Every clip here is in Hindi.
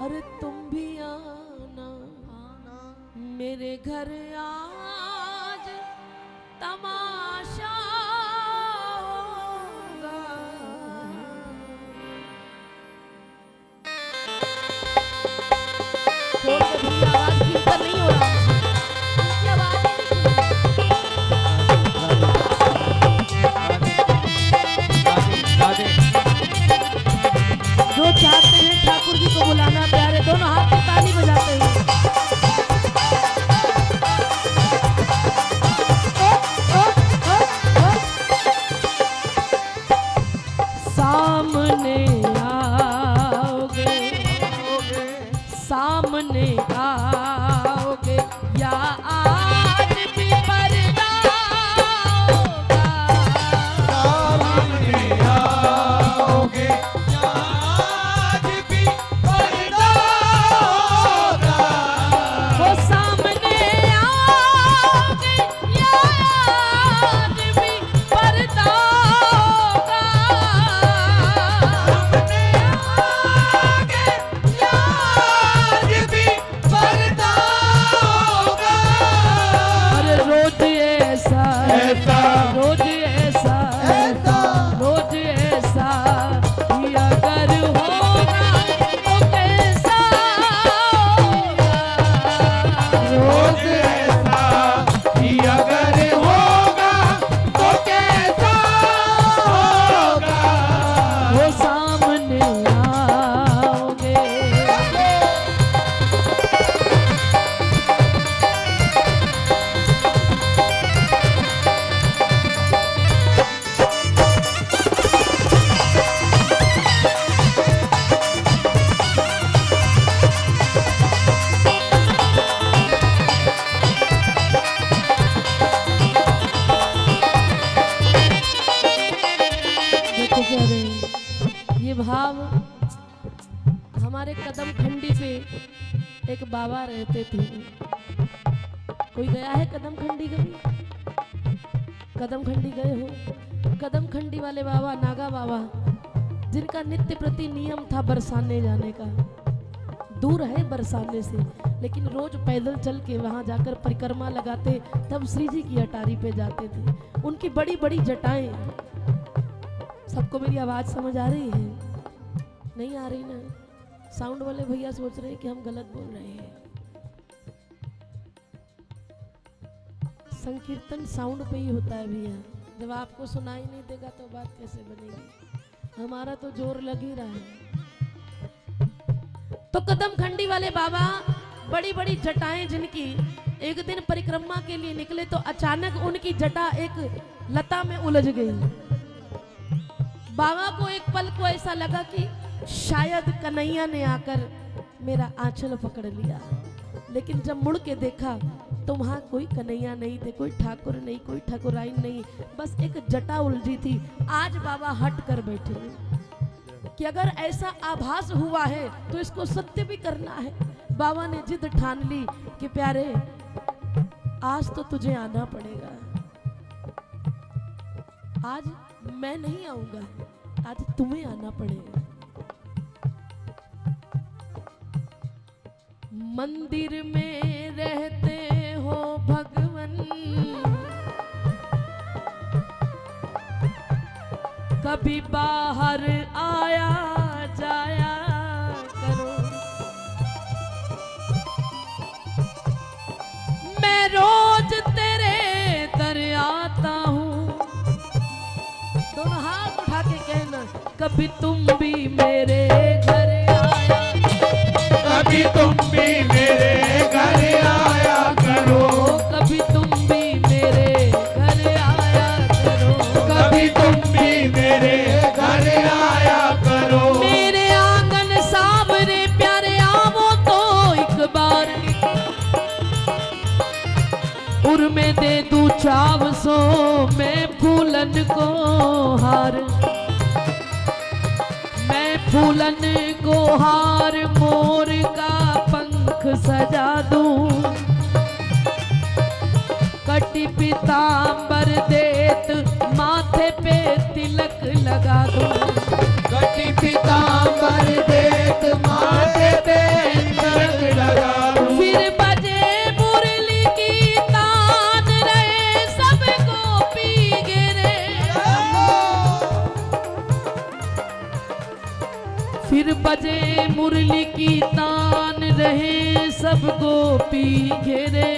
अरे तुम भी आना मेरे घर आज तमाशा होगा। जोर से भैया आवाज कीर्तन नहीं हो रहा, उनकी आवाज ही जो चाहते हैं ठाकुर जी को बुलाना प्यारे दोनों हाथ में ताली बजाते हुए। सामने आओगे सामने आओगे या आज भी पर्दा होगा। सामने आओगे वो सामने आओगे या आज भी पर्दा होगा। अरे रोज ऐसा रोज ऐसा रोज ऐसा ही अगर होगा तो कैसा होगा। रोज ऐसा ही अगर होगा तो कैसा होगा। वो सामने आओगे देखो कह रहे हैं ये भाव हमारे कदम खंडी पे एक बाबा रहते थे। कोई गया है कदम खंडी कभी? कदम खंडी गए हो? कदम खंडी वाले बाबा नागा बाबा जिनका नित्य प्रति नियम था बरसाने जाने का। दूर है बरसाने से लेकिन रोज पैदल चल के वहां जाकर परिक्रमा लगाते, तब श्री जी की अटारी पे जाते थे। उनकी बड़ी बड़ी जटाएं। सबको मेरी आवाज समझ आ रही है? नहीं आ रही ना? साउंड वाले भैया सोच रहे हैं कि हम गलत बोल रहे हैं। संकीर्तन साउंड पे ही होता है भैया। जब आपको सुनाई नहीं देगा तो बात कैसे बनेगी? हमारा तो जोर लग ही रहा है। तो कदम खंडी वाले बाबा बड़ी बड़ी जटाएं जिनकी, एक दिन परिक्रमा के लिए निकले तो अचानक उनकी जटा एक लता में उलझ गई। बाबा को एक पल को ऐसा लगा कि शायद कन्हैया ने आकर मेरा आंचल पकड़ लिया, लेकिन जब मुड़ के देखा तो वहां कोई कन्हैया नहीं थे, कोई ठाकुर नहीं, कोई ठाकुराइन नहीं, बस एक जटा उलझी थी। आज बाबा हट कर बैठे कि अगर ऐसा आभास हुआ है तो इसको सत्य भी करना है। बाबा ने जिद ठान ली कि प्यारे आज तो तुझे आना पड़ेगा। आज मैं नहीं आऊंगा, आज तुम्हें आना पड़ेगा। मंदिर में रहते हो भगवन, कभी बाहर आया जाया करो। मैं रोज तेरे दर आता हूँ। दोनों हाथ उठा के कहना, कभी तुम भी मेरे घर आया, कभी तुम भी मेरे घर आया करो। कभी तुम भी मेरे घर आया करो। कभी तुम भी मेरे घर आया करो। मेरे आंगन सावरे प्यारे आवो तो एक बार, उर में दे दूं चाव सो मैं फूलन को हार। मैं फूलन को हार मोर का पंख सजा दूं, कटी पीतांबर देत माथे पे तिलक लगा दूं। कटी पीतांबर देत माथे पे फिर बजे मुरली की तान, रहे सब गोपी घेरे।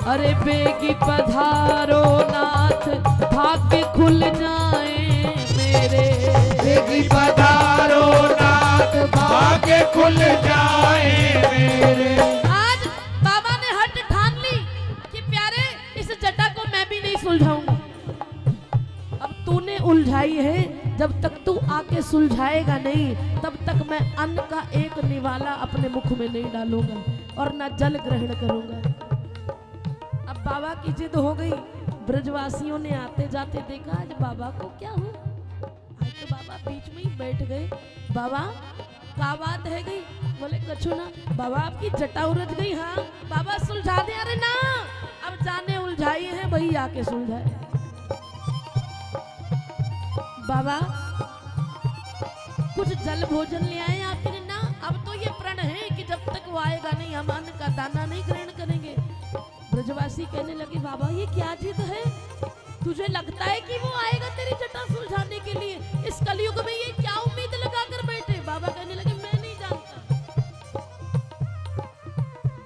अरे बेगी पधारो नाथ, भाग्य खुल जाए मेरे। बेगी पधारो नाथ, भाग्य खुल जाए मेरे। आज बाबा ने हट ठान ली कि प्यारे इस जटा को मैं भी नहीं सुलझाऊंगा। अब तूने उलझाई है, जब तक तू आके सुलझाएगा नहीं तब तक मैं अन्न का एक निवाला अपने मुख में नहीं डालूंगा और ना जल ग्रहण करूंगा। अब बाबा की जिद हो गई। ब्रजवासियों ने आते जाते देखा आज बाबा को क्या हो। आज तो बाबा बीच में ही बैठ गए। बाबा क्या बात है गई? बोले कछु ना बाबा, आपकी जटा उलझ गई। हाँ बाबा सुलझा दे। अरे ना, अब जाने उलझाई है वही आके सुलझाए। बाबा कुछ जल भोजन ले आए आपके लिए? ना, अब तो ये प्रण है कि जब तक वो आएगा नहीं हम अन्न का दाना नहीं ग्रहण करेंगे। ब्रजवासी कहने लगे बाबा ये क्या जिद है? तुझे लगता है कि वो आएगा तेरी जटा सुलझाने के लिए? इस कलयुग में ये क्या उम्मीद लगा कर बैठे? बाबा कहने लगे मैं नहीं जानता।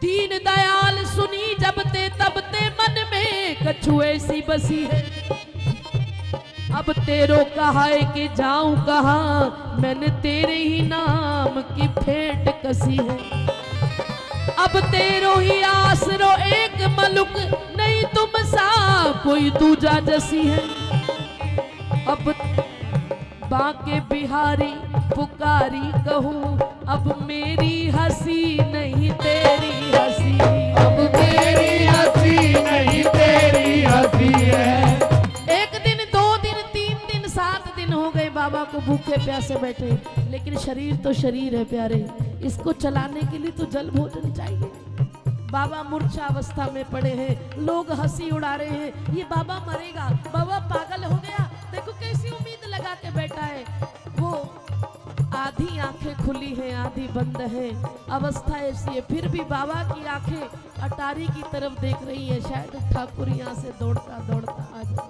दीन दयाल सुनी जबते तबते मन में कछु ऐसी बसी है। अब तेरो कहा है कि जाऊं कहां, मैंने तेरे ही नाम की फेंट कसी है। अब तेरो ही आसरो एक मलुक, नहीं तुम सा कोई दूजा जसी है। अब बांके बिहारी पुकारी कहूँ, अब मेरी हंसी नहीं तेरी हंसी। अब मेरी हंसी नहीं तेरी हंसी है। एक दिन, 2 दिन, 3 दिन, 7 दिन हो गए बाबा को भूखे प्यासे बैठे, लेकिन शरीर तो शरीर है प्यारे, इसको चलाने के लिए तो जल भोजन चाहिए। बाबा मूर्छा अवस्था में पड़े हैं, लोग हंसी उड़ा रहे हैं, ये बाबा मरेगा, बाबा पागल हो गया। देखो कैसी उम्मीद लगा के बैठा है वो। आधी आंखें खुली हैं, आधी बंद है, अवस्था ऐसी है। फिर भी बाबा की आंखें अटारी की तरफ देख रही है। शायद ठाकुर यहाँ से दौड़ता दौड़ता आ जाए।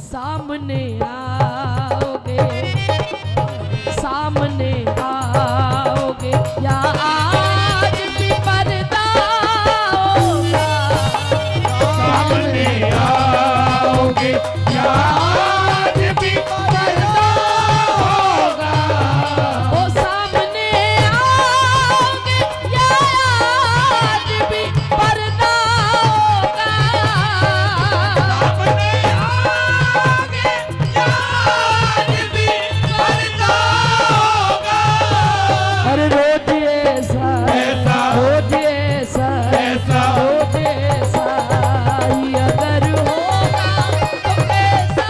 सामने आओगे, सामने आओगे या आज भी पर्दा होगा। सामने आओगे या आज भी पर्दा होगा। ओ सामने आओगे या आज भी पर्दा होगा। सामने आओगे या आज भी पर्दा होगा। अरे रोज ऐसा ऐसा, रोज ऐसा ऐसा, रोज ऐसा ही अगर होगा तो कैसा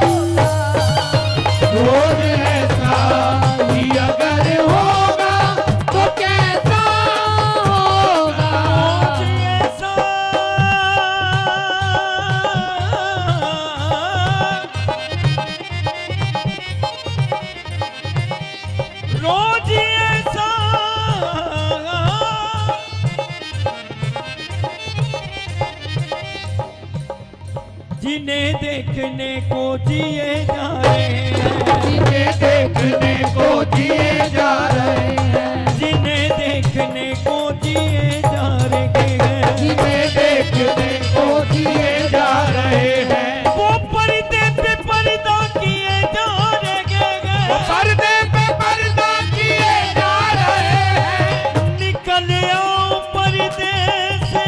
होगा। रोज ऐसा ही अगर होगा तो कैसा होगा। रोज ऐसा जिन्हें देखने को जिए जा रहे हैं, जिन्हें देखने को जिए जा रहे हैं, जिन्हें देखने को जिए जा रहे हैं, जिन्हें देखने को जिए जा रहे हैं। वो पर्दे पे पर्दा किए जा रहे हैं, पर्दे पे पर्दा किए जा रहे हैं। निकल आओ पर्दे से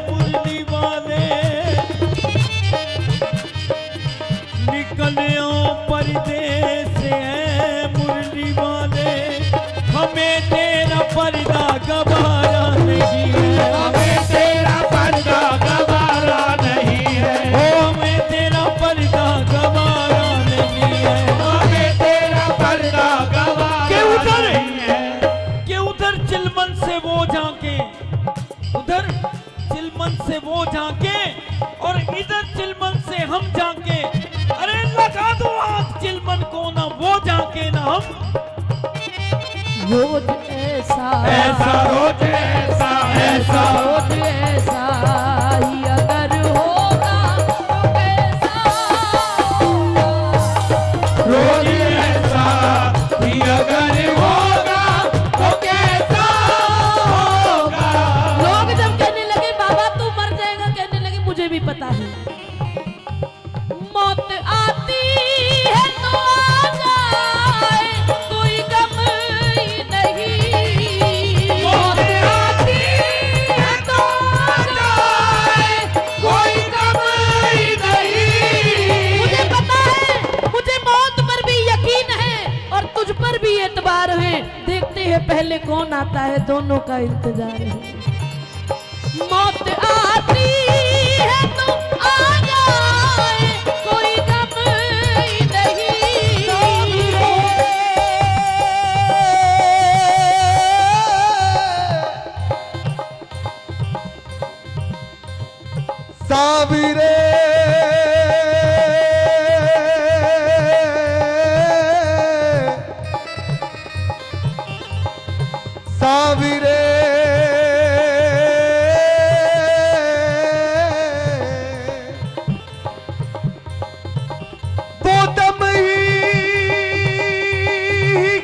मुरली वाले, निकल आओ पर्दे से मुरली वाले। हमें तेरा पर्दा गवारा नहीं है, हमें तेरा पर्दा गवारा नहीं है। ओ हमें तेरा पर्दा गवारा नहीं है। हमें तेरा पर्दा के गवारा उधर नहीं है। कि उधर चिलमन से वो झांके, उधर चिलमन से वो झांके और इधर चिलमन से हम झांके। अरे लगा दो आंख चिलमन को, ना वो झांके ना हम। रोज ऐसा ऐसा रोज ऐसा, ऐसा रोज ऐसा ही अगर होगा तो कैसा होगा। रोज पहले कौन आता है, दोनों का इंतजार है। मौत आती है तो आ जाए, कोई गम ही नहीं। साविरे साविरे वो दम ही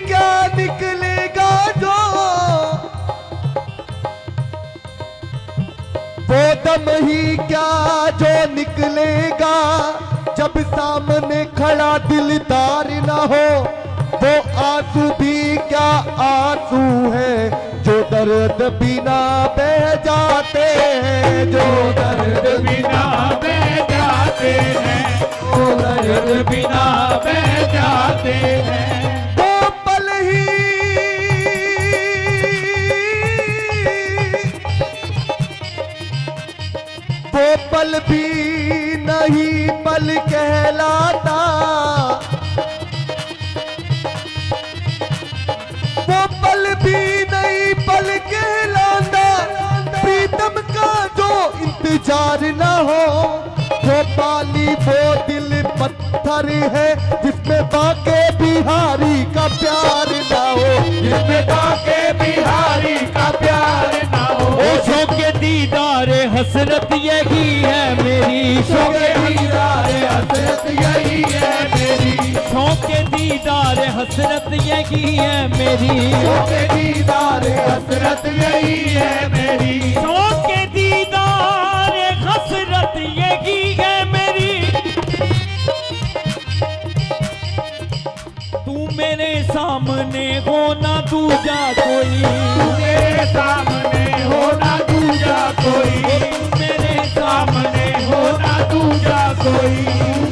क्या निकलेगा जो, वो दम ही क्या जो निकलेगा जब सामने खड़ा दिलदार ना हो। वो आंसू भी क्या आंसू है जो दर्द बिना बह जाते हैं, जो दर्द बिना बह जाते हैं, वो दर्द बिना बह जाते हैं। वो पल ही वो पल भी नहीं पल कहलाता, वो पल भी नहीं पल कहलाता। प्रीतम का जो इंतजार ना हो, वो पाली वो दिल पत्थर है जिसमें बाके बिहारी का प्यार ना हो, जिसमें बाके बिहारी का प्यार ना हो। ओशो के दीदार हसरत यही है मेरी, शौक दीदार हसरत यही है मेरी, शौक के दीदार हसरत यही है मेरी, शौक दीदार हसरत यही है मेरी, शौक के दीदार हसरत यही है मेरी। तू मेरे सामने हो ना दूजा कोई, मेरे सामने हो ना दूजा कोई, मेरे सामने हो ना दूजा कोई,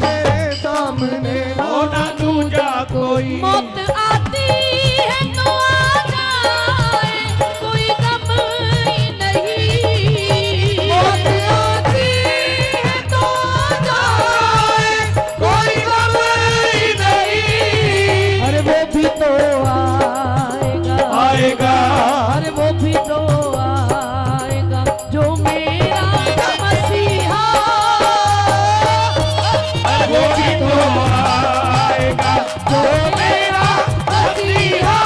मेरे सामने हो ना दूजा कोई। मौत आती है तो आ जाए, कोई गम ही नहीं। मौत आती है तो आ जाए, कोई गम ही नहीं। अरे वो भी तो आएगा, आएगा, अरे वो भी तो आएगा जो मेरा मसीहा। वो भी तो आएगा जो मेरा मसीहा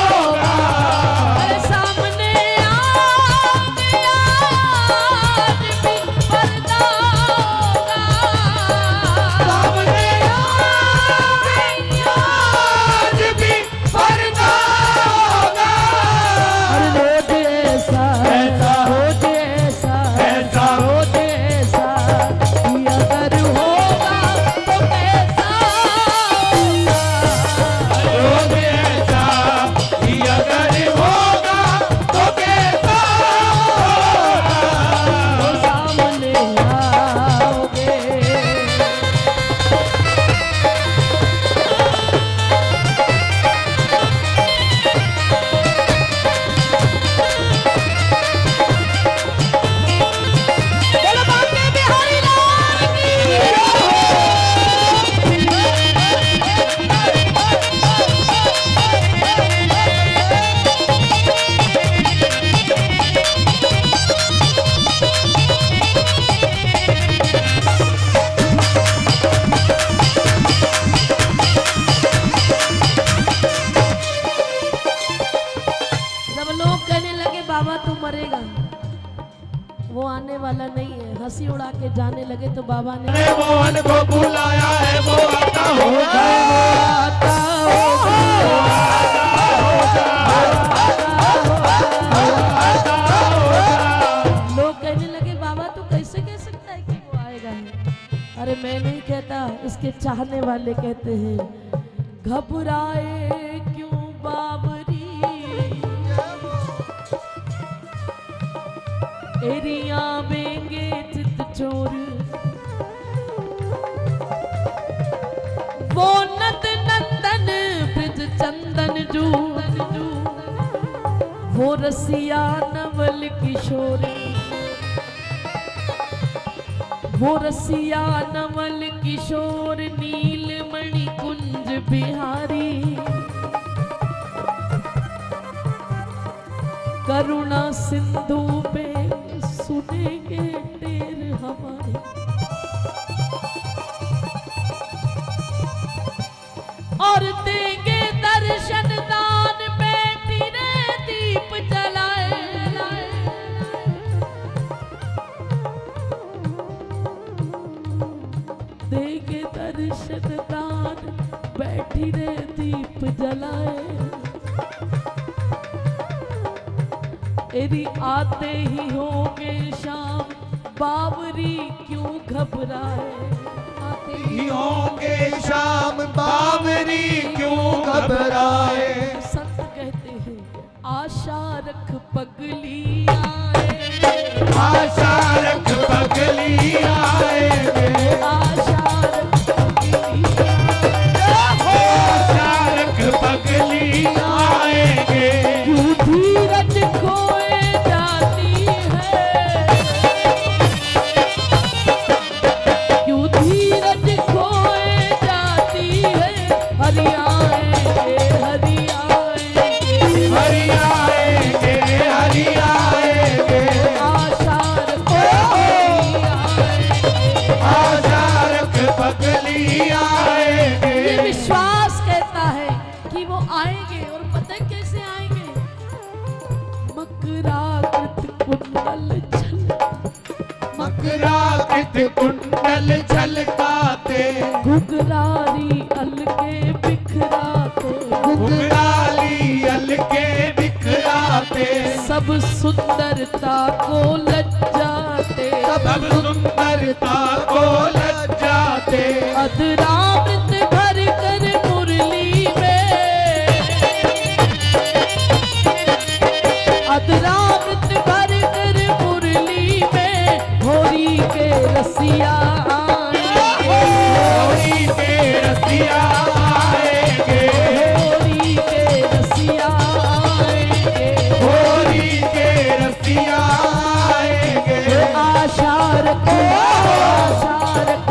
होगा। अरे सामने आगे आज भी पर्दा होगा, सामने आज भी पर्दा होगा। अरे रोज ऐसा ऐसा, रोज ऐसा ऐसा, रोज ऐसा कि अगर होगा तो कैसा होगा। रोज ऐसा कि अगर होगा तो कैसा होगा। तो सामने आओगे, बोलो बांके बिहारी लाल की। जब लोग कहने लगे बाबा तू मरेगा, वो आने वाला नहीं है, हंसी उड़ा के जाने लगे तो बाबा ने ने मोहन को बुलाया है, वो आता होगा, आता होगा, लोग कहने लगे बाबा तू कैसे कह सकता है कि वो आएगा। अरे मैं नहीं कहता, इसके चाहने वाले कहते हैं। घबराए क्यों बाबरी, एरिया बेंगे चित चोर, वो नद नंदन ब्रिज चंदन जू, वो रसिया नवल किशोर, वो रसिया नवल किशोर नीलमणि कुंज बिहारी, करुणा सिंधु पे सुनेंगे टेर हमारे, और देंगे दर्शन दान बेटी रे दीप जलाए, देंगे दर्शन दान बैठी रे दीप जलाए, यदि आते ही होंगे शाम बावरी क्यों घबराए, आते ही होंगे शाम बावरी क्यों घबराए। संत कहते हैं आशा रख पगली आए, आशा रख पगली आएंगे, आशा रख पगली आशा रख पगली आएंगे। क्यों धीरज खोए जाती है, क्यों धीरज खोए जाती है, हरि आएंगे हरि आएंगे, हरि आएंगे हरि आएंगे, आशा रख पगली आएंगे, आशा रख पगली आएंगे। ये विश्वास कहता है कि वो आएंगे, और पता है कैसे आएंगे, मकराकृत कुंडल छल, मकराकृत कुंडल झलकाते, घुघरारी अलके बिखराते, घुघराली अलके बिखराते, सब सुंदरता को लज्जाते, सब सुंदरता को लज्जाते। अधरामृत भर कर मुरली में, अधरामृत भर कर मुरली में, होरी के रसिया आएंगे, होरी के रसिया आएंगे, होरी के रसिया आएंगे, होरी के रसिया आएंगे। आशा रख आशा रख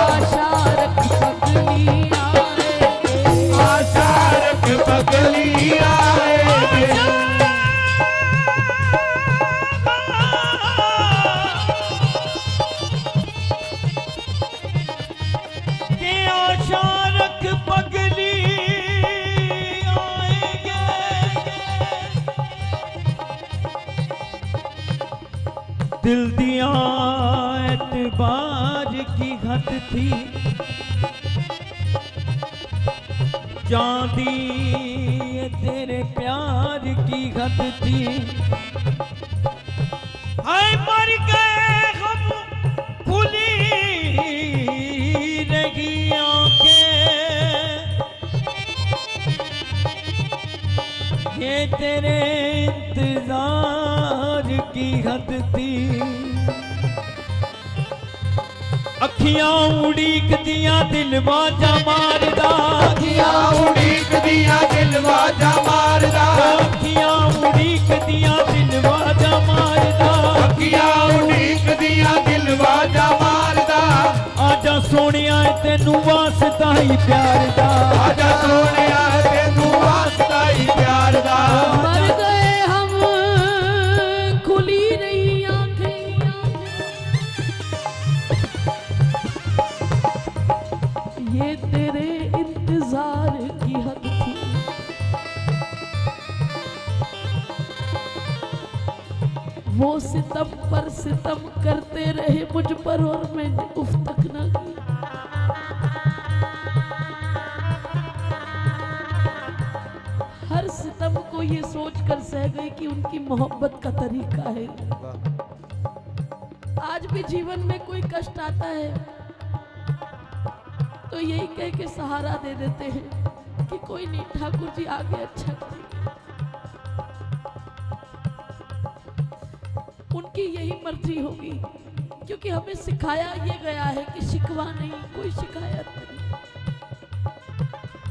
आशा रख पगली आएंगे, आशा रख पगली आएंगे। के आशा रख पगली आएंगे। दिल दिया एतबार की हद थी, चांदी ये तेरे प्यार की हद थी, हाय मर गए हम खुली रही आंखें, ये तेरे इंतजार की हद थी, अखियां उड़ीक दिया दिल बाजा मारदा, अखियां उड़ीक दिया दिल बाजा मारदा, अखियां उड़ीक दिया दिल बाजा मारदा, अखियां उड़ीक दिया दिल बाजा मारदा। आजा सोनिया तेनू वास्ता ही प्यार दा, आजा सोनिया तेनू वास्ता ही प्यार दा। मर गए हम खुली रही आंखें, ये तेरे इंतजार की हद थी, वो सितम पर सितम करते रहे मुझ पर, और मैंने उफ तक न की। हर सितम को ये सोचकर सह गई कि उनकी मोहब्बत का तरीका है। आज भी जीवन में कोई कष्ट आता है तो यही कह के सहारा दे देते हैं कि कोई नहीं, ठाकुर जी आगे अच्छा करेंगे। उनकी यही मर्जी होगी, क्योंकि हमें सिखाया ये गया है कि शिकवा नहीं, कोई शिकायत नहीं।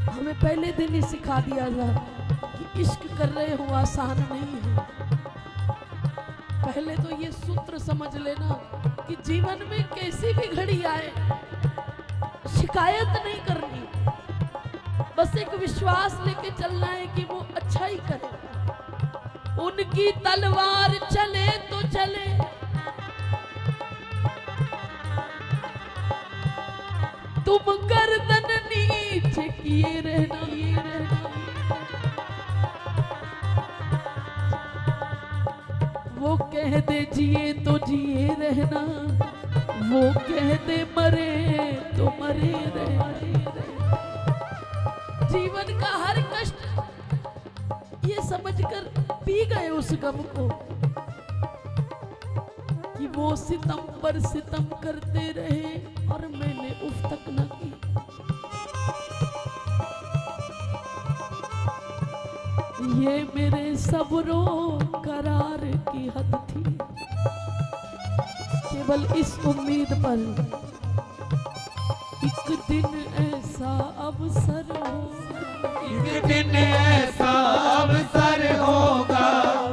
हमें पहले दिन ही सिखा दिया कि इश्क कर रहे हो आसान नहीं है। पहले तो ये सूत्र समझ लेना कि जीवन में कैसी भी घड़ी आए शिकायत नहीं करनी, बस एक विश्वास लेके चलना है कि वो अच्छा ही करेगा। उनकी तलवार चले तो चले, तुम गर्दन नीचे किए रहना, ये रहना। वो कह दे जिए तो जिए रहना, वो कह दे मरे तो मरे रहना। जीवन का हर कष्ट ये समझकर पी गए उस गम को कि वो सितम पर सितम करते रहे और मैंने उफ तक न की। ये मेरे सब्रो करार की हद थी, केवल इस उम्मीद पर एक दिन ऐसा अवसर होगा, एक दिन ऐसा अवसर होगा,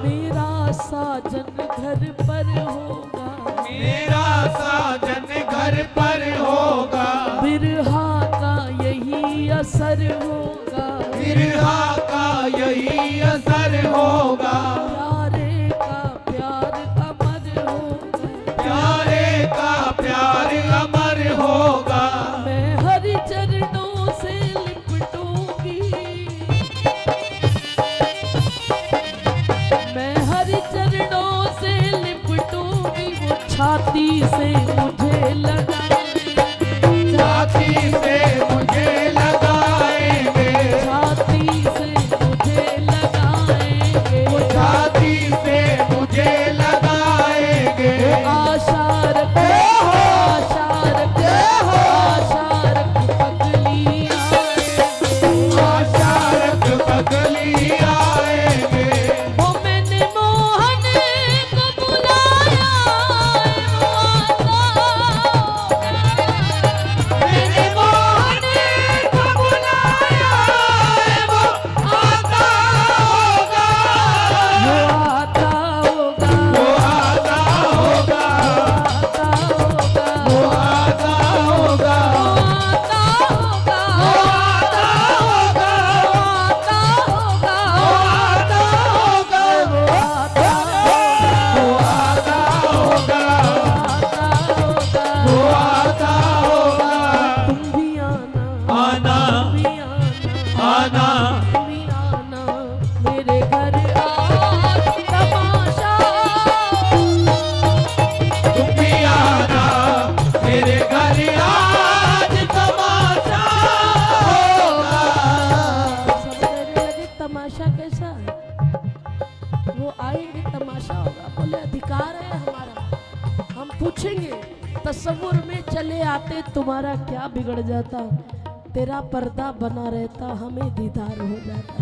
मेरा साजन घर पर होगा, मेरा साजन घर पर होगा, बिरहा का यही असर होगा, बिरहा का यही असर होगा, प्यारे का प्यार अमर होगा, प्यारे का प्यार अमर होगा। मैं हरि चरणों से लिपटूंगी, मैं हरि चरणों से लिपटूंगी। वो छाती से मुझे लगाएंगे, छाती से मुझे लगाएंगे, छाती से मुझे लगाएंगे, वो छाती से मुझे लगाएंगे। आशा रखो, आशा रखो, आशा रख पगली आएंगे, आशा रख पगली आएंगे। वो मैंने मोहन को बुलाया, वो मैंने मोहन को बुलाया, वो आता होगा, आता होगा, वो आता होगा, आता होगा, वो आता होगा, आता होगा, वो आता होगा, आता होगा, आता होगा, वो आता होगा, वो आता होगा, वो आता होगा। आता होगा। तुम भी आना, आना, तुम भी आना, आना, तुम भी आना मेरे घर आज तमाशा, तुम भी आना मेरे घर आज तमाशा होगा। सब कहने लगे तमाशा कैसा है? वो आएंगे तमाशा होगा। बोले अधिकार है हमारा, हम पूछेंगे। तस्वुर में चले आते तुम्हारा क्या बिगड़ जाता, तेरा पर्दा बना रहता हमें दीदार हो जाता।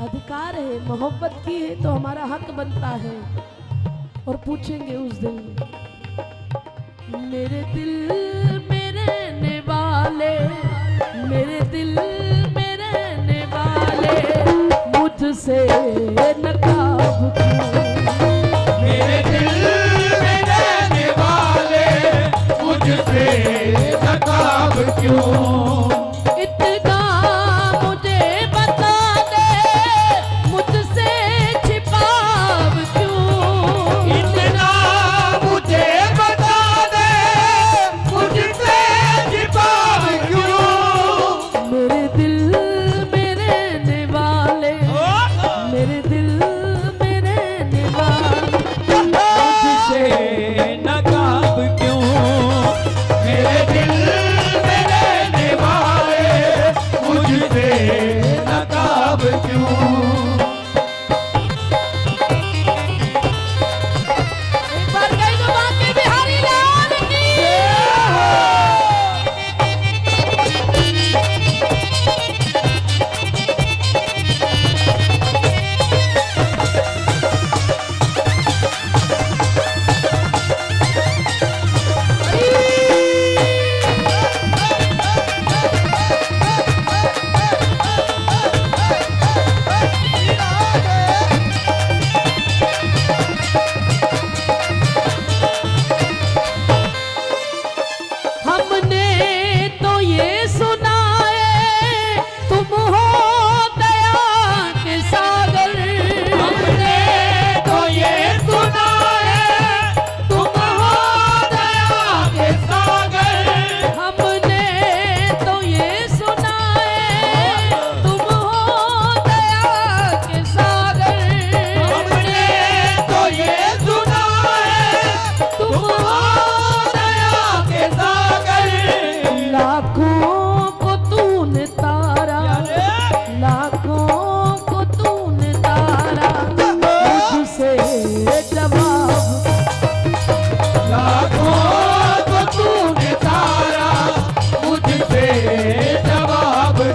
अधिकार है, मोहब्बत की है तो हमारा हक बनता है। और पूछेंगे उस दिन, मेरे दिल में रहने वाले, मेरे दिल में रहने वाले, मुझसे नकाब क्यों, मेरे दिल में रहने वाले मुझसे नकाब क्यों, इतना मुझे बता दे, मुझसे छिपाव क्यों, इतना मुझे बता दे मुझसे छिपाव क्यों। मेरे दिल में रहने वाले, मेरे दिल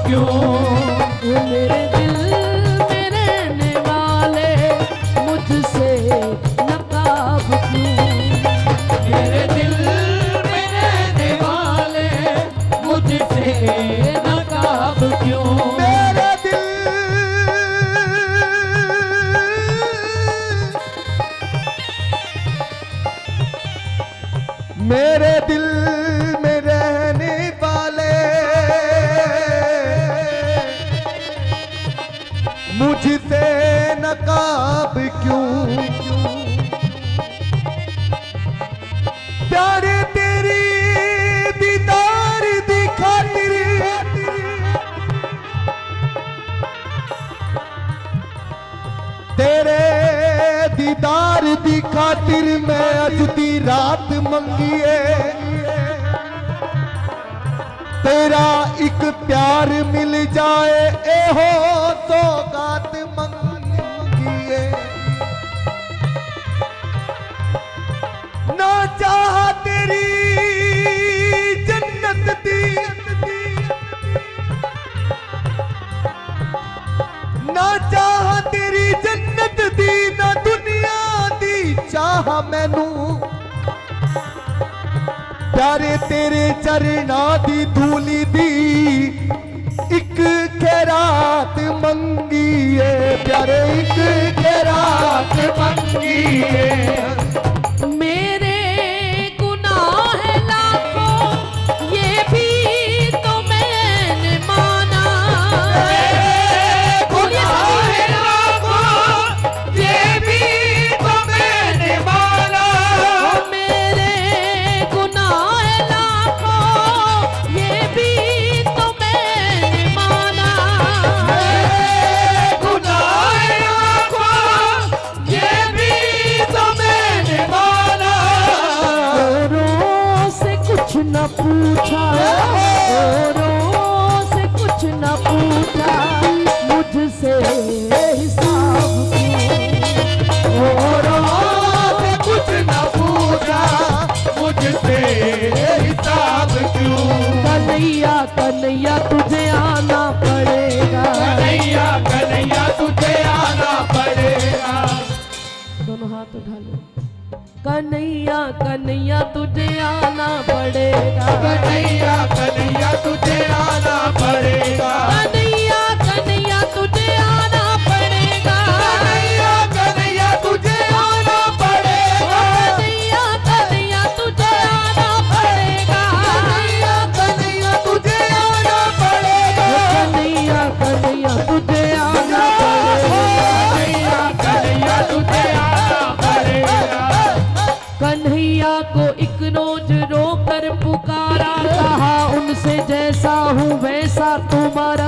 क्यों? वो मेरे दिल में रहने वाले मुझसे नकाब क्यों? मेरे दिल में रहने वाले मुझसे नकाब क्यों? मेरे दिल में रहने वाले मुझसे नकाब क्यों? प्यारे तेरी दीदार दी खातिर तेरे दीदार दी खातिर मैं अज दी रात मंगीए तेरा एक प्यार मिल जाए एहो सौगात मंगीए ना चाह तेरी जन्नत दी ना चाह तेरी जन्नत दी ना दुनिया दी चाह मैनू प्यारे तेरे चरना दी धूली दी एक खैरात मंगीए प्यारे एक खैरात मंगीए मेरे गुनाह लाखों ये भी तो मैंने माना। ये भी तो मैंने माना। मेरे गुनाह लाखों ये भी तो मैंने माना। गुनाह आँखों, ये भी तो मैंने माना। औरों से कुछ न पूछा औरों से कुछ न पूछा मुझसे हिसाब क्यों? औरों से कुछ न पूछा मुझसे हिसाब क्यों? कन्हैया कन्हैया तुझे आना पड़ेगा। कन्हैया कन्हैया तुझे आना पड़ेगा। दोनों हाथ उठा लो। कन्हैया कन्हैया तुझे आना पड़ेगा। कन्हैया कन्हैया तुझे आना पड़ेगा। कन्हैया कन्हैया तुझे आना पड़ेगा। कन्हैया कन्हैया तुझे आना पड़ेगा। कन्हैया कन्हैया तुझे आना पड़ेगा। कन्हैया कन्हैया तुझे आना पड़ेगा। कन्हैया कन्हैया तुझे आना पड़ेगा। कन्हैया कन्हैया तुझे आना पड़ेगा। कन्हैया को एक रोज रोकर पुकारा कहा उनसे जैसा हूँ वैसा तुम्हारा।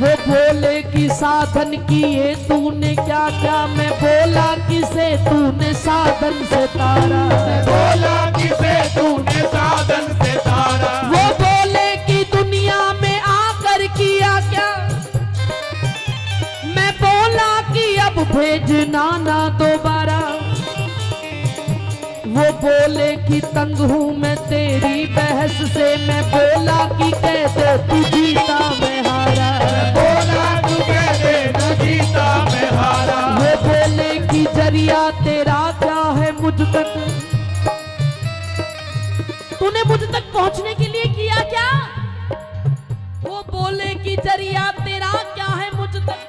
वो बोले कि साधन किए तूने क्या क्या? मैं बोला किसे तूने साधन से तारा। बोला किसे तूने साधन से तारा। वो बोले कि दुनिया में आकर किया क्या? मैं बोला कि अब भेजना ना दोबारा। वो बोले कि तंग हूँ मैं तेरी बहस से। मैं बोला कि कह दे तू जीता मैं हारा। बोला तू कह दे तू जीता मैं हारा। वो बोले कि जरिया तेरा क्या है मुझ तक? तूने मुझ तक पहुंचने के लिए किया क्या? वो बोले कि जरिया तेरा क्या है मुझ तक?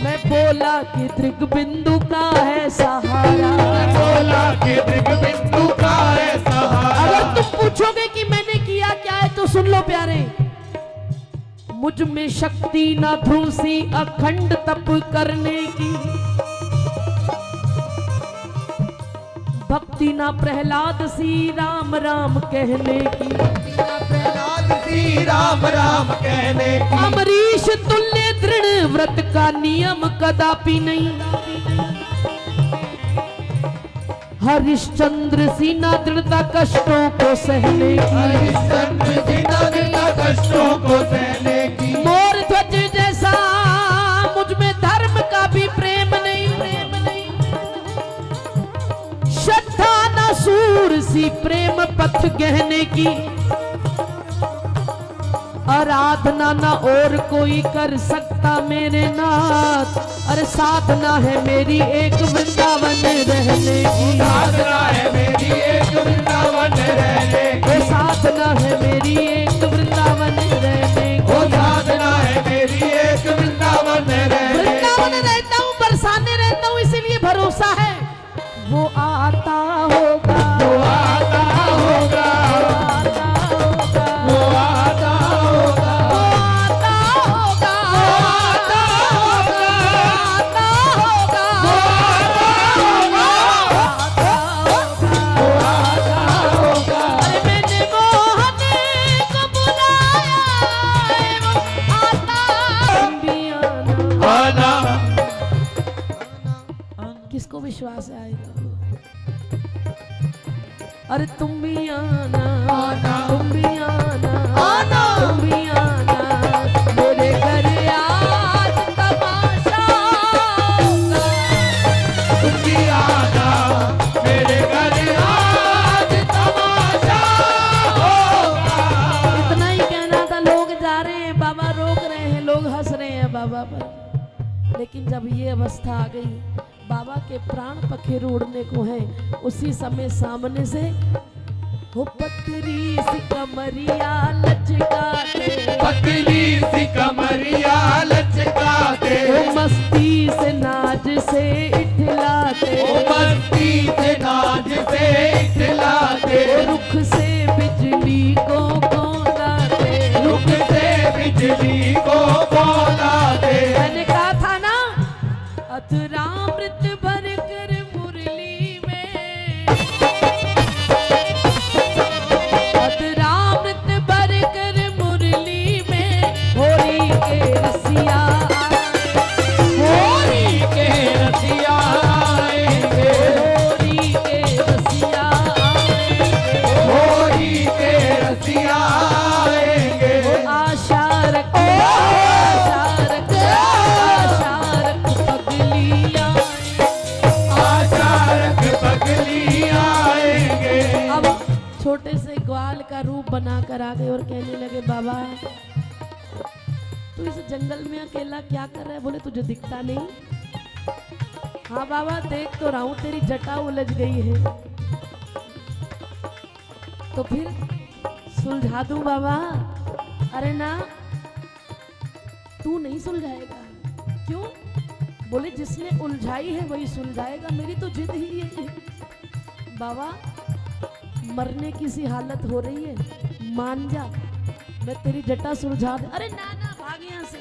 मैं बोला कि दृग बिंदु का है सहारा। बोला कि बिंदु का है सहारा। अगर तुम पूछोगे कि मैंने किया क्या है तो सुन लो प्यारे। मुझ में शक्ति न ध्रुसी अखंड तप करने की। भक्ति ना प्रहलाद सी राम राम कहने की। प्रहलाद सी राम राम कहने की। अमरीश तुल्य दृढ़ व्रत का नियम कदापि नहीं। हरिश्चंद्र सी ना दृढ़ता कष्टों को सहने की। हरिश्चंद्र जी ना कष्टों को सहने की। मोर ध्वज जैसा मुझ में धर्म का भी प्रेम नहीं। श्रद्धा न सूर सी प्रेम पथ गहने की। आराधना ना और कोई कर सकता मेरे नाथ। अरे साधना है मेरी एक वृंदावन रहने की, साधना है मेरी एक वृंदावन रहने की, वो साधना है मेरी एक वृंदावन रहने वो की। साधना है मेरी एक वृंदावन रहने की। वृंदावन रहता हूँ, बरसाने रहता हूँ, इसीलिए भरोसा है वो आता होगा, वो आता होगा, आता होगा, वो आता होगा, वो आता होगा, आता होगा, आता होगा, वो आता होगा। अरे मैंने मोहन को बुलाया है, वो आता भी आना। आना किसको विश्वास आएगा? अरे तुम भी आना, आना, तुम भी आना, आना, तुम भी आना मेरे घर आज तमाशा होगा। तुम भी आना मेरे घर आज तमाशा होगा। इतना ही कहना था। लोग जा रहे हैं, बाबा रोक रहे हैं, लोग हंस रहे हैं बाबा पर। लेकिन जब ये अवस्था आ गई, बाबा के प्राण पखेरु उड़ने को है, उसी समय सामने से हो पतरी सी कमरिया लचकाते, पतली सी कमरिया लचकाते, वो मस्ती से नाज से इठलाते, वो मस्ती से नाज से इठलाते, रुख से बिजली को कौंधाते, रुख से बिजली को कौंधाते। मैंने कहा था ना, अधरामृत भर कर मुरली में, अधरामृत भर कर मुरली में, होरी के रसिया होरी के रसिया आएंगे, होरी के रसिया आएंगे, होरी के रसिया आएंगे। आशा रख, आशा रख, आशा रख पगलियां। आचारक पगली आएंगे। अब छोटे से ग्वाल का रूप बनाकर आ गए और कहने लगे, बाबा तू इस जंगल में अकेला क्या कर रहा है? बोले तुझे दिखता नहीं? हाँ बाबा देख तो रहा हूं, तेरी जटा उलझ गई है। तो फिर सुलझा दूं बाबा? अरे ना, तू नहीं सुलझाएगा। क्यों? बोले जिसने उलझाई है वही सुलझाएगा, मेरी तो जिद ही ये है। बाबा मरने की सी हालत हो रही है, मान जा, मैं तेरी जटा सुलझा दे। अरे ना ना, भाग यहाँ से।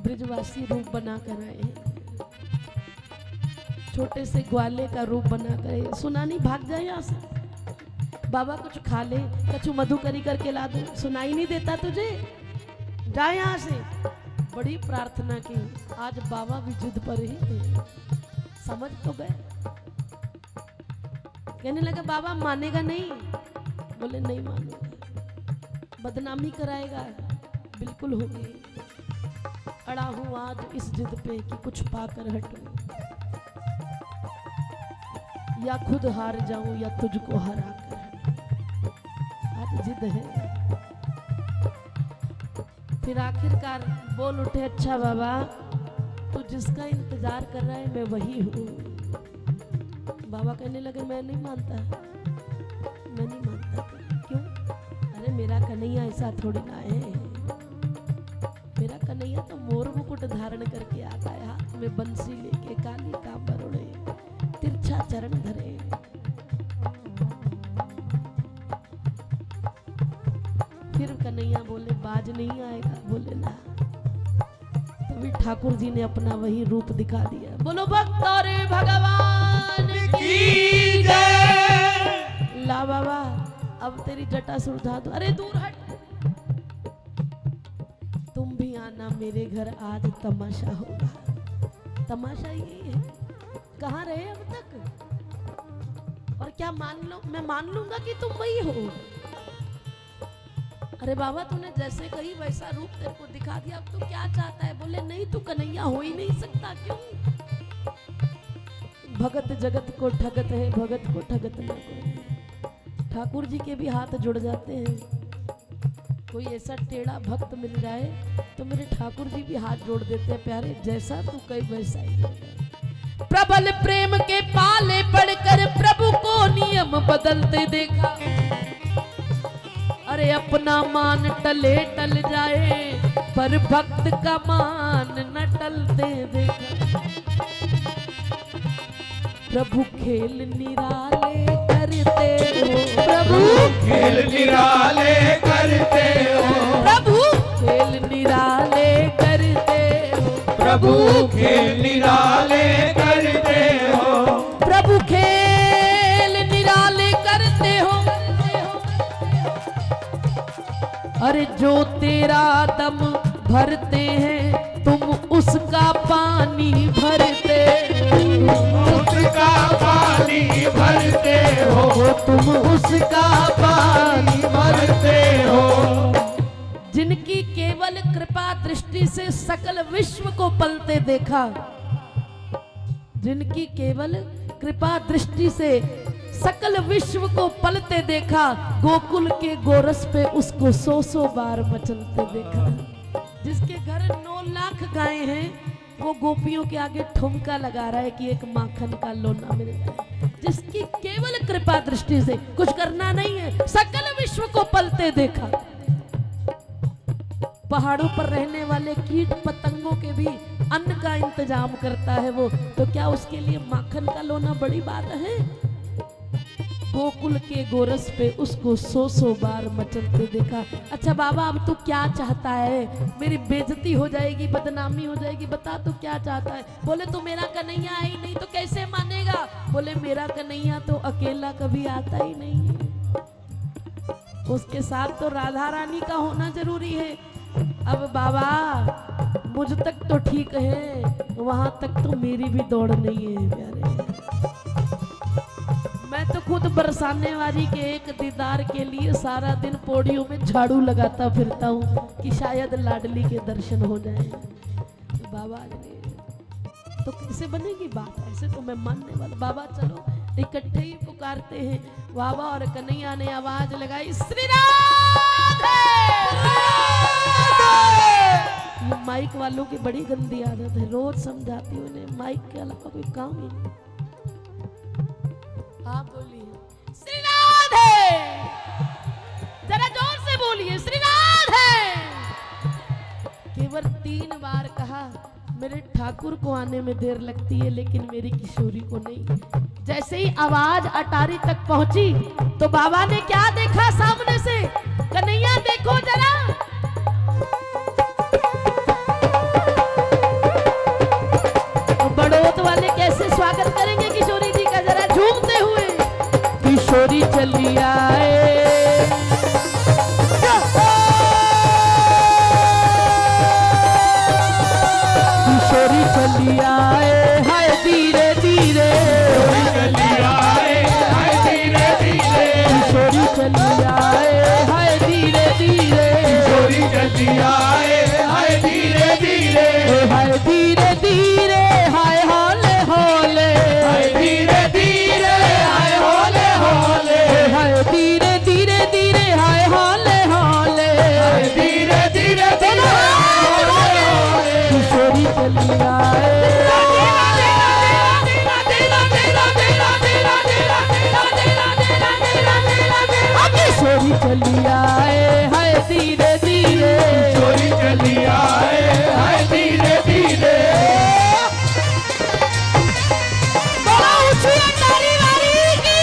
ब्रिजवासी रूप बना कर आए हैं, छोटे से ग्वाले का रूप बना कर। सुना नहीं? भाग जाए यहाँ से। बाबा कुछ खा ले, कछु मधुकरी करके ला दो। सुनाई नहीं देता तुझे? जा यहाँ से। बड़ी प्रार्थना की, आज बाबा भी जिद पर ही थे। समझ तो गए। कहने लगे बाबा मानेगा नहीं? बोले नहीं मानेगा, बदनामी कराएगा। बिल्कुल होगी। अड़ा हूं आज इस जिद पे कि कुछ पाकर हटूं, या खुद हार जाऊं या तुझको हरा कर। आज जिद है। फिर आखिरकार बोल उठे, अच्छा बाबा तू जिसका इंतजार कर रहा है मैं वही हूँ। बाबा कहने लगे मैं नहीं मानता, मैं नहीं मानता। क्यों? अरे मेरा कन्हैया ऐसा थोड़ी ना है। मेरा कन्हैया तो मोर मुकुट धारण करके आता है, हाथ में बंसी लेके, काली कांबर ओढ़े, तिरछा चरण धरे। फिर कन्हैया बोले बाज नहीं आएगा? बोले ना। तभी ठाकुर जी ने अपना वही रूप दिखा दिया। बोलो भक्त और भगवान की जय। ला बाबा अब तेरी जटा सुलझा दो। अरे दूर हट, तुम भी आना मेरे घर, आज तमाशा होगा। तमाशा यही है। कहाँ रहे अब तक? और क्या मान लो, मैं मान लूंगा कि तुम वही हो। अरे बाबा तूने जैसे कही वैसा रूप तेरे को दिखा दिया, अब तू क्या चाहता है? बोले नहीं, तू कन्हैया हो ही नहीं सकता। क्यों? भगत जगत को ठगत है, भगत को ठगत ना कोई। ठाकुर जी के भी हाथ जुड़ जाते हैं। कोई ऐसा टेढ़ा भक्त मिल जाए तो मेरे ठाकुर जी भी हाथ जोड़ देते हैं, प्यारे जैसा तू कहीं वैसा ही हो जाए। प्रबल प्रेम के पाले पड़कर प्रभु को नियम बदलते देखा। अरे अपना मान टले टल जाए पर भक्त का मान न टलते देखा। प्रभु खेल निराले करते हो, प्रभु खेल निराले करते हो, प्रभु खेल निराले करते हो, प्रभु खेल निराले करते हो, प्रभु खेल निराले करते हो। अरे जो तेरा दम भरते हैं तुम उसका पानी भरते हो, उसका पानी भरते हो, तुम उसका पानी भरते हो। जिनकी केवल कृपा दृष्टि से सकल विश्व को पलते देखा, जिनकी केवल कृपा दृष्टि से सकल विश्व को पलते देखा, गोकुल के गोरस पे उसको 100 बार मचलते देखा। जिसके घर 9 लाख गायें हैं वो गोपियों के आगे ठुमका लगा रहा है कि एक माखन का लोना मिल जाए। जिसकी केवल कृपा दृष्टि से कुछ करना नहीं है, सकल विश्व को पलते देखा। पहाड़ों पर रहने वाले कीट पतंगों के भी अन्न का इंतजाम करता है वो, तो क्या उसके लिए माखन का लोना बड़ी बात है? गोकुल के गोरस पे उसको 100 बार मचलते देखा। अच्छा बाबा अब तू क्या चाहता है? मेरी बेइज्जती हो जाएगी, बदनामी हो जाएगी, बता तू क्या चाहता है? बोले तू मेरा कन्हैया है ही नहीं तो कैसे मानेगा? बोले मेरा कन्हैया तो अकेला कभी आता ही नहीं है, उसके साथ तो राधा रानी का होना जरूरी है। अब बाबा मुझ तक तो ठीक है, वहां तक तो मेरी भी दौड़ नहीं है प्यारे। मैं तो खुद बरसाने वाली के एक दीदार के लिए सारा दिन पौड़ियों में झाड़ू लगाता फिरता हूँ कि शायद लाडली के दर्शन हो जाएं। बाबा तो कैसे बनेगी बात? ऐसे तो मैं मानने वाला। बाबा चलो इकट्ठे ही पुकारते हैं। बाबा और कन्हैया ने आवाज लगाई, श्री राधे। ये माइक वालों की बड़ी गंदी आदत है, रोज समझाती हूँ उन्हें, माइक के अलावा कोई काम ही नहीं। आप बोलिए श्री राधे, जरा जोर से बोलिए श्री राधे। केवल 3 बार कहा। मेरे ठाकुर को आने में देर लगती है लेकिन मेरी किशोरी को नहीं। जैसे ही आवाज अटारी तक पहुंची तो बाबा ने क्या देखा सामने से? कन्हैया देखो जरा। बड़ौत वाले कैसे स्वागत करेंगे किशोरी जी का, जरा झूमते हुए। किशोरी चली आए, किशोरी चली आए, हाय धीरे धीरे चली आए, हाय धीरे धीरे, किशोरी चली आए, हाय धीरे धीरे, किशोरी चली आए, हाय धीरे धीरे, हाय धीरे धीरे, हाय हौले हौले, हाय धीरे धीरे, हाय हौले हौले, हाय धीरे धीरे धीरे, हाय हौले हौले, हाय धीरे धीरे धीरे, हाय हौले हौले। किशोरी चली आए, किशोरी चली आए, हाय धीरे धीरे, किशोरी चली आए, हाय धीरे धीरे। बड़ा ऊंची अंडारी वाली की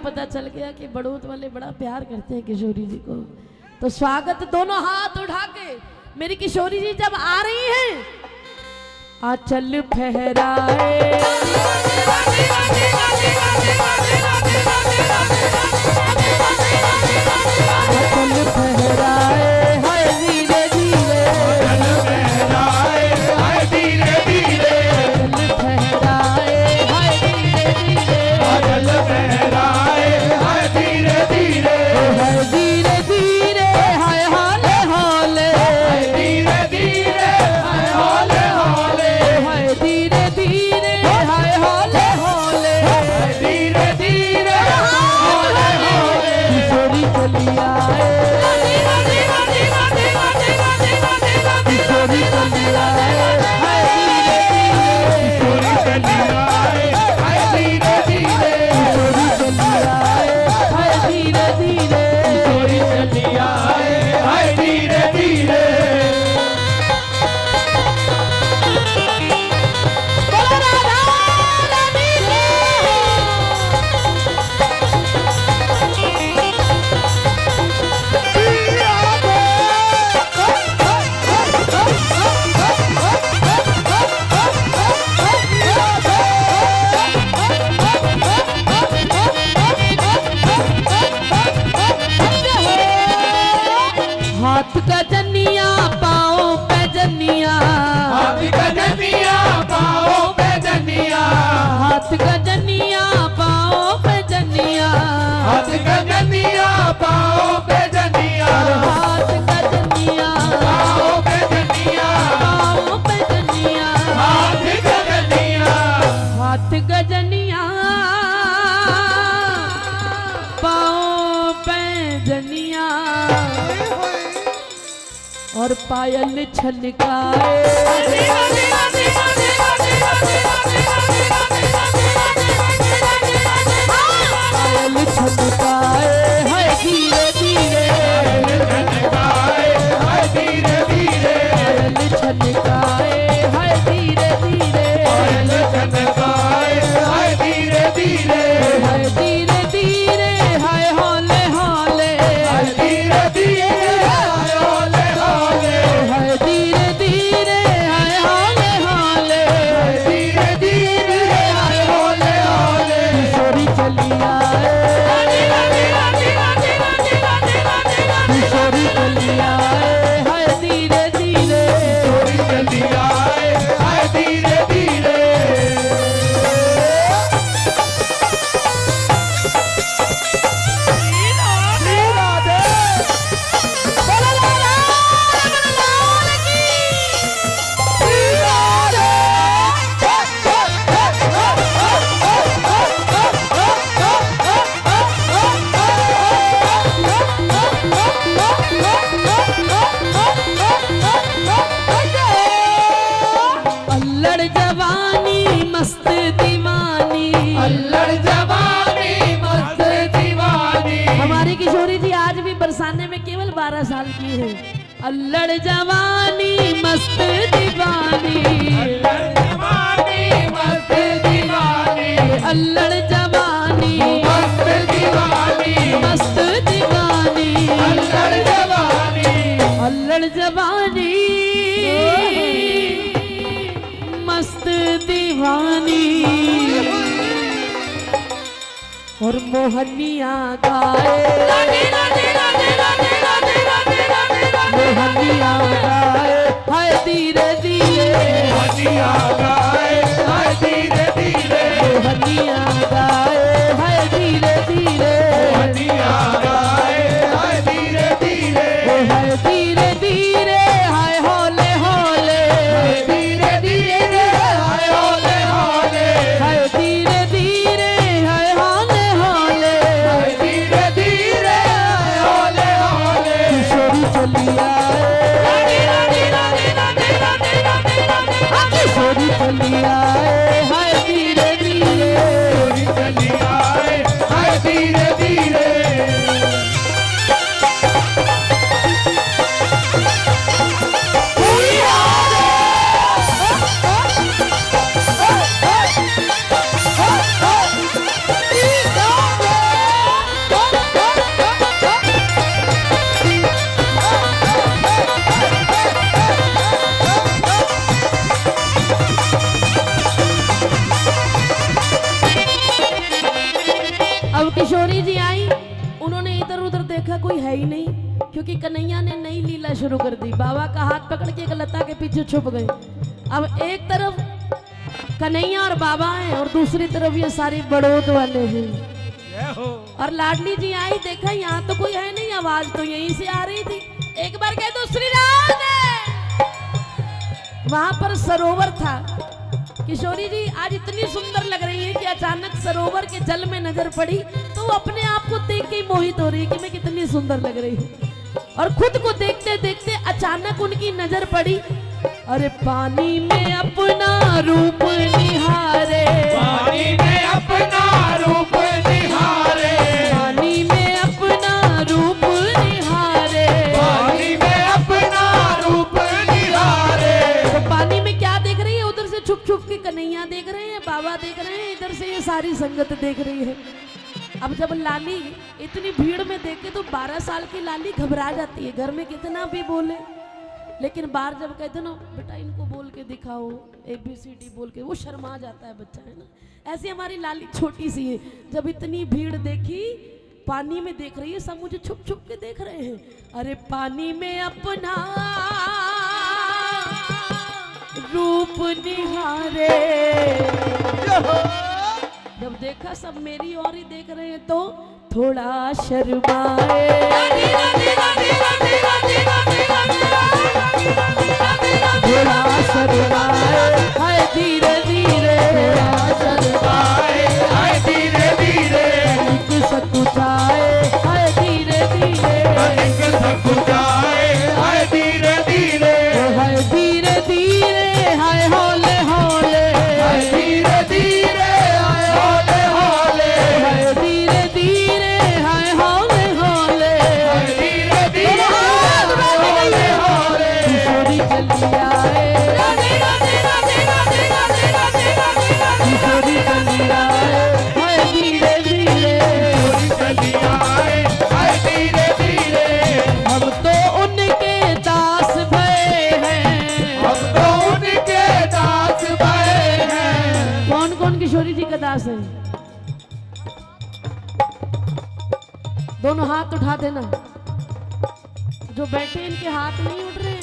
पता चल गया कि बड़ौत वाले बड़ा प्यार करते हैं किशोरी जी को। तो स्वागत दोनों हाथ उठा के मेरी किशोरी जी जब आ रही हैं, आंचल फहराए आंचल फहराए हाय धीरे धीरे हाय धीरे धीरे आंचल फहराए हाय धीरे धीरे बादल फहराए हाय धीरे धीरे हाय धीरे धीरे हाय हाले हाले धीरे धीरे हाय हौले हौले हाय धीरे धीरे हाय हाले हाले धीरे धीरे हौले हौले किशोरी चली आए किशोरी चली आए हाय धीरे धीरे हाय धीरे धीरे किशोरी चली आए हाय धीरे धीरे चोरी चली आए हाय धीरे धीरे हाथ का जनिया पाओ पे जनिया हाथ गजनिया पाओ पे जनिया हाथ का जनिया पाओ पे जनिया हाथ गजनिया पाओ पे जनिया हाथ का जनिया पाओ पे जनिया पाओ पे जनिया हाथ गजनिया हाथ का जनिया पाओ पे जनिया और पायल छलकाए पायल छलकाए हाय धीरे धीरे गाए हाय धीरे धीरे पायल छलकाए हाय धीरे धीरे गाए हाय धीरे धीरे हाय धीरे धीरे हाय हौले हौले हाय धीरे धीरे हाय हौले हौले हाय धीरे धीरे हाय हौले हौले धीरे धीरे हाय हौले हौले किशोरी चली आए किशोरी चली आए हाय धीरे धीरे चोरी चली आए हाय धीरे धीरे अल्लड़ जवानी मस्त दीवानी अल्लड़ जवानी मस्त दीवानी हमारी किशोरी जी आज भी बरसाने में केवल 12 साल की है। अल्लड़ जवानी मस्त दीवानी जवानी मस्त दीवानी अल्लड़ जवानी मस्त दीवानी मस्त दीवानी अल्लड़ जवानी अल्लड़ जवानी मस्त दीवानी और मोहनिया गाए मोहनिया गाए हाय धीरे धीरे हनिया गाए हाय धीरे धीरे मोहनिया गाए हाय धीरे धीरे हनिया गाए हाय धीरे धीरे हाय धीरे धीरे हाय हौले हौले धीरे धीरे हाय हौले हौले हाय धीरे धीरे हाय हौले हौले धीरे धीरे हाय हौले हौले किशोरी चली आए किशोरी चली आए हाय धीरे धीरे चली किशोरी जी आई, उन्होंने इधर उधर देखा, कोई है ही नहीं, क्योंकि कन्हैया ने नई लीला शुरू कर दी। बाबा का हाथ पकड़ के एक लता के पीछे छुप गए। अब एक तरफ कन्हैया और बाबा हैं और दूसरी तरफ ये सारे बड़ौद वाले हैं। और लाडली जी आई, देखा यहाँ तो कोई है नहीं, आवाज तो यहीं से आ रही थी। एक बार कह दो श्री राम। वहां पर सरोवर था। किशोरी जी आज इतनी सुंदर लग रही है कि अचानक सरोवर के जल में नजर पड़ी तो वो अपने आप को देख के मोहित हो रही है कि मैं कितनी सुंदर लग रही हूँ। और खुद को देखते देखते अचानक उनकी नजर पड़ी, अरे पानी में अपना रूप निहारे, पानी में अपना रूप निहारे, पानी में अपना रूप निहारे, पानी में अपना रूप निहारे। तो पानी में क्या देख रही है? उधर से छुप छुप के कन्हैया देख रहे हैं, बाबा देख रहे हैं, इधर से ये सारी संगत देख रही है। अब जब लाली इतनी भीड़ में देखे तो 12 साल की लाली घबरा जाती है। घर में कितना भी बोले, लेकिन बाहर जब कहते ना बेटा इनको बोल के दिखाओ ABCD बोल के, वो शर्मा जाता है बच्चा, है ना। ऐसी हमारी लाली छोटी सी है, जब इतनी भीड़ देखी, पानी में देख रही है, सब मुझे छुप छुप के देख रहे हैं। अरे पानी में अपना रूप निहारे, जब देखा सब मेरी ओर ही देख रहे हैं तो थोड़ा शर्माए, थोड़ा शर्माए, हाय धीरे धीरे शर्माए, हाय धीरे धीरे, एक सकुचाए, हाय धीरे धीरे, एक सकुचाए, हाय धीरे धीरे, हाय धीरे धीरे, हाय हौले हौले, हाय धीरे धीरे, हाय हौले हौले, हाय धीरे धीरे, हाय हौले हौले, हाय धीरे धीरे, हौले हौले। किशोरी चली आए, किशोरी चली आए, हाय धीरे धीरे, चली आए, हाय धीरे धीरे, हम तो उनके दास भये हैं। हम तो उनके दास भये हैं। कौन कौन किशोरी जी का दास है? दोनों हाथ उठा देना, जो बैठे इनके हाथ नहीं उठ रहे हैं,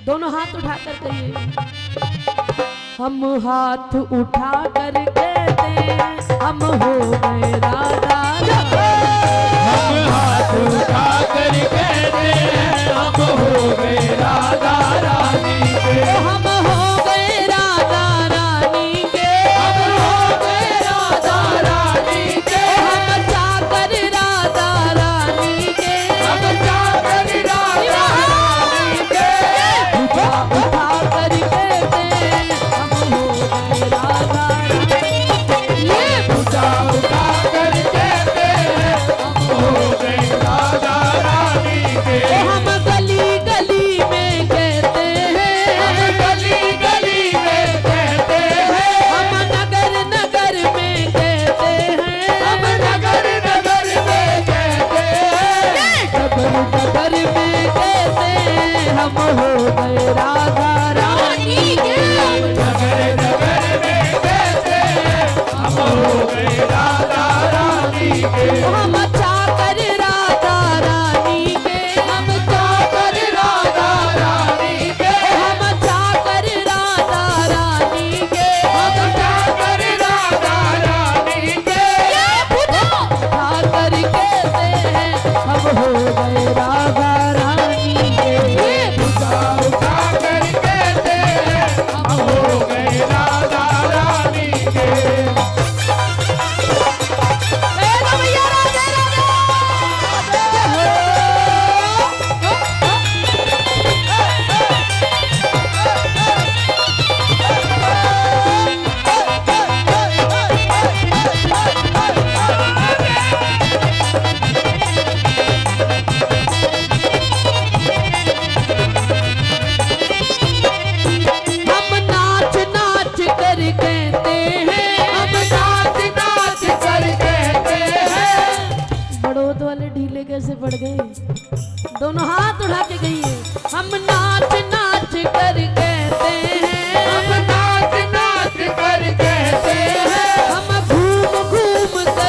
दोनों हाथ उठाकर कहिए, हम हाथ उठा कर कहते हैं हम हो गए राधा हम हाथ उठा कर कहते हैं हम हो गए राधा रानी के, हम हो गए राधा रानी के, हम हो गए राधा रानी के, हम चाकर राधा रानी के, हम जाकर राधा रानी के, उठा उठा कर कहते हैं हम हो गए राधा रानी के। ये उठा उठा कर कहते हैं हम हो गए राधा रानी के, हम गली गली में कहते हैं, हम गली गली में कहते हैं, हम नगर नगर में कहते हैं, हम नगर नगर में कहते हैं, डगर डगर में कहते हैं हम हो गए राधा रानी के। नगर नगर में कहते हैं हम हो गए राधा रानी के, हम चाकर राधा रानी के, हम जाकर राधा रानी के, हम चाकर राधा रानी के, हम जाकर राधा रानी के, चाकर कहते हैं हम हो गए राधा रानी के। उठा उठा कर कहते हैं हम हो गए राधा रानी के। भैया राधे हम नाच नाच कर कहते हैं, हम नाच नाच कर कहते हैं, बड़ौद वाले ढीले कैसे पड़ गए? दोनों हाथ उठा के गई हम नाच नाच कर कहते हैं, हम नाच नाच कर कहते हैं, हम घूम घूम कर